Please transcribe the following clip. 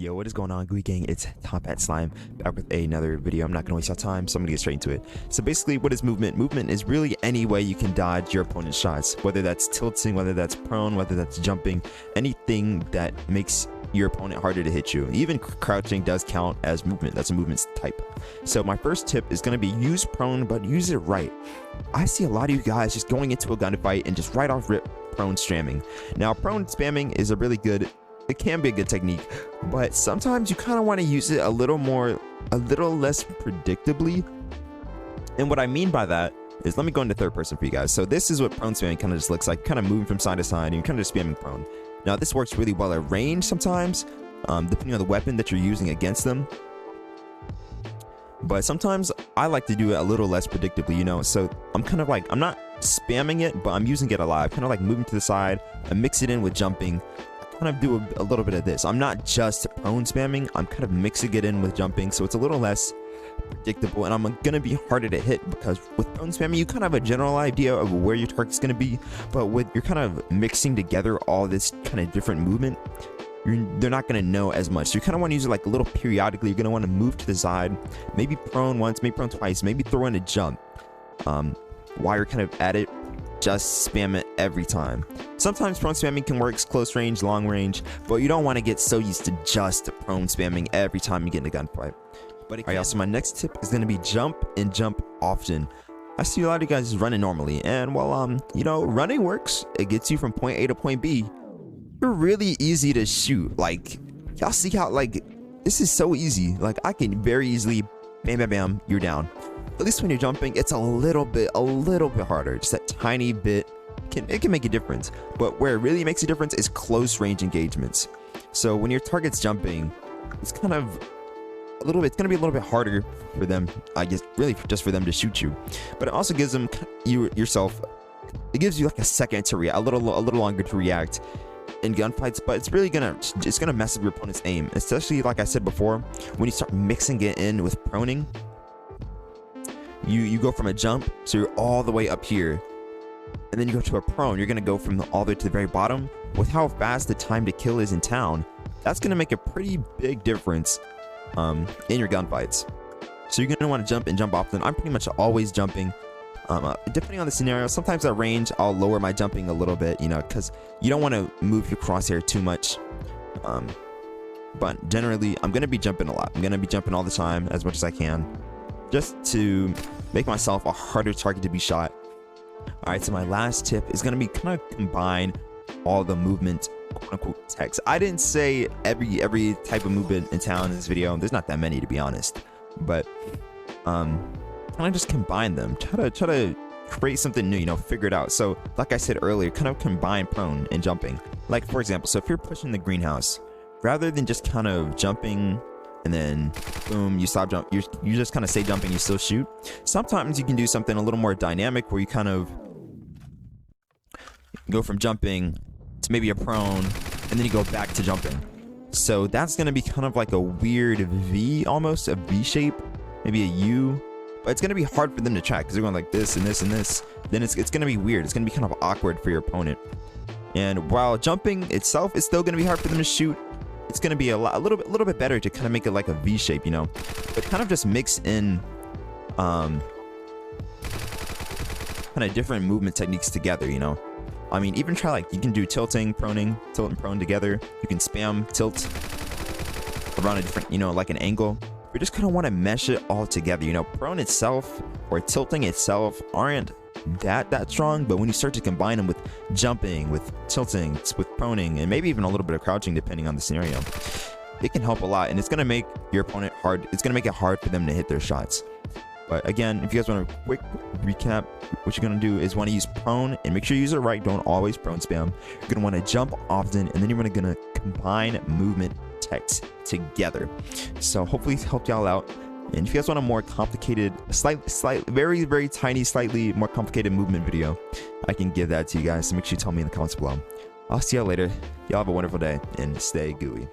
Yo, what is going on, Gooey Gang? It's Top Hat Slime back with another video. I'm not gonna waste your time, so I'm gonna get straight into it. So basically, what is movement? Movement is really any way you can dodge your opponent's shots, whether that's tilting, whether that's prone, whether that's jumping, anything that makes your opponent harder to hit you. Even crouching does count as movement. That's a movement type. So my first tip is gonna be use prone, but use it right. I see a lot of you guys just going into a gunfight and just right off rip prone spamming. Now, prone spamming is it can be a good technique, but sometimes you kind of want to use it a little less predictably. And what I mean by that is, let me go into third person for you guys. So this is what prone spamming kind of just looks like, kind of moving from side to side, and you're kind of just spamming prone. Now this works really well at range sometimes, depending on the weapon that you're using against them. But sometimes I like to do it a little less predictably, you know. So I'm kind of like, I'm not spamming it, but I'm using it a lot. I'm kind of like moving to the side, I mix it in with jumping. Kind of do a little bit of this. I'm not just prone spamming, I'm kind of mixing it in with jumping, so it's a little less predictable, and I'm gonna be harder to hit, because with prone spamming you kind of have a general idea of where your target's gonna be, but with you're kind of mixing together all this kind of different movement, they're not gonna know as much. So you kind of want to use it like a little periodically. You're gonna want to move to the side, maybe prone once, maybe prone twice, maybe throw in a jump. While you're kind of at it, just spam it every time. Sometimes prone spamming can work close range, long range, but you don't want to get so used to just prone spamming every time you get in a gunfight. But alright, so my next tip is going to be jump and jump often. I see a lot of you guys running normally, and while you know, running works, it gets you from point A to point B. You're really easy to shoot. Like, y'all see how, like, this is so easy. Like, I can very easily bam bam bam, you're down. At least when you're jumping, it's a little bit harder. Just that tiny bit it can make a difference. But where it really makes a difference is close range engagements. So when your target's jumping, it's kind of it's gonna be a little bit harder for them, I guess, really just for them to shoot you. But it also gives them yourself, it gives you like a second to react, a little longer to react in gunfights. But it's really gonna mess up your opponent's aim, especially like I said before, when you start mixing it in with proning. You go from a jump, so you're all the way up here, and then you go to a prone, you're gonna go from all the way to the very bottom. With how fast the time to kill is in town, that's gonna make a pretty big difference in your gunfights. So you're gonna want to jump and jump often. I'm pretty much always jumping, depending on the scenario. Sometimes at range I'll lower my jumping a little bit, you know, because you don't want to move your crosshair too much. But generally I'm gonna be jumping a lot. I'm gonna be jumping all the time, as much as I can, just to make myself a harder target to be shot. Alright, so my last tip is going to be kind of combine all the movement, quote unquote, text. I didn't say every type of movement in town in this video. There's not that many, to be honest, but kind of just combine them. Try to create something new, you know, figure it out. So like I said earlier, kind of combine prone and jumping. Like, for example, so if you're pushing the greenhouse, rather than just kind of jumping and then boom, you stop jump, you just kind of stay jumping, you still shoot. Sometimes you can do something a little more dynamic, where you kind of go from jumping to maybe a prone, and then you go back to jumping. So that's going to be kind of like a weird V, almost a V shape, maybe a U, but it's going to be hard for them to track, because they're going like this and this and this. Then it's going to be weird. It's going to be kind of awkward for your opponent. And while jumping itself is still going to be hard for them to shoot, it's going to be a little bit better to kind of make it like a V shape, you know, but kind of just mix in kind of different movement techniques together, you know. I mean, even try, like, you can do tilting, proning, tilt and prone together. You can spam tilt around a different, you know, like an angle. You just kind of want to mesh it all together, you know. Prone itself or tilting itself aren't that strong, but when you start to combine them with jumping, with tilting, with proning, and maybe even a little bit of crouching, depending on the scenario, it can help a lot, and it's going to make your opponent hard. It's going to make it hard for them to hit their shots. But again, if you guys want a quick recap, what you're going to do is want to use prone, and make sure you use it right. Don't always prone spam. You're going to want to jump often, and then you're going to combine movement text together. So hopefully it helped y'all out. And if you guys want a more complicated, very tiny, slightly more complicated movement video, I can give that to you guys. So make sure you tell me in the comments below. I'll see y'all later. Y'all have a wonderful day, and stay gooey.